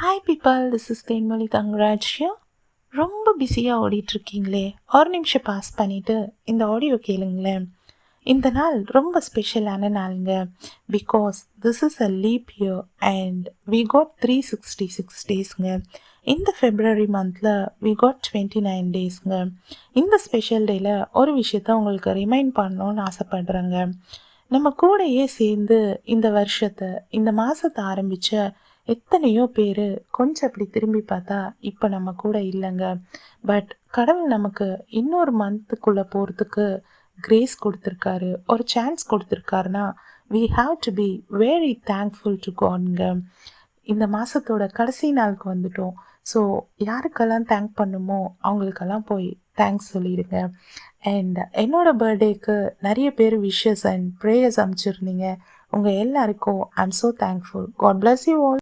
Hi people, this is Thenmozhi Thangaraj here. ரொம்ப பிஸியாக ஓடிட்டுருக்கீங்களே, ஒரு நிமிஷம் பாஸ் பண்ணிவிட்டு இந்த ஆடியோ கேளுங்களேன். இந்த நாள் ரொம்ப ஸ்பெஷலான நாளுங்க. Because this is a leap year and we got 366 டேஸ்ங்க. இந்த ஃபெப்ரவரி மந்தில் வி காட் 29 டேஸ்ங்க. இந்த ஸ்பெஷல் டேயில் ஒரு விஷயத்த உங்களுக்கு ரிமைண்ட் பண்ணணும்னு ஆசைப்படுறேங்க. நம்ம கூடயே சேர்ந்து இந்த வருஷத்தை, இந்த மாதத்தை ஆரம்பித்த எத்தனையோ பேர் கொஞ்சம் அப்படி திரும்பி பார்த்தா இப்போ நம்ம கூட இல்லைங்க. பட் கடவுள் நமக்கு இன்னொரு மந்த்துக்குள்ளே போகிறதுக்கு கிரேஸ் கொடுத்துருக்காரு, ஒரு சான்ஸ் கொடுத்துருக்காருன்னா we have to be very thankful to Godங்க. இந்த மாதத்தோட கடைசி நாளுக்கு வந்துட்டோம். ஸோ யாருக்கெல்லாம் தேங்க் பண்ணுமோ அவங்களுக்கெல்லாம் போய் தேங்க்ஸ் சொல்லிடுங்க. அண்ட் என்னோட பர்த்டேக்கு நிறைய பேர் விஷஸ் அண்ட் ப்ரேயர்ஸ் அனுப்பிச்சிருந்தீங்க. உங்கள் எல்லாருக்கும் I am so thankful. God bless you all.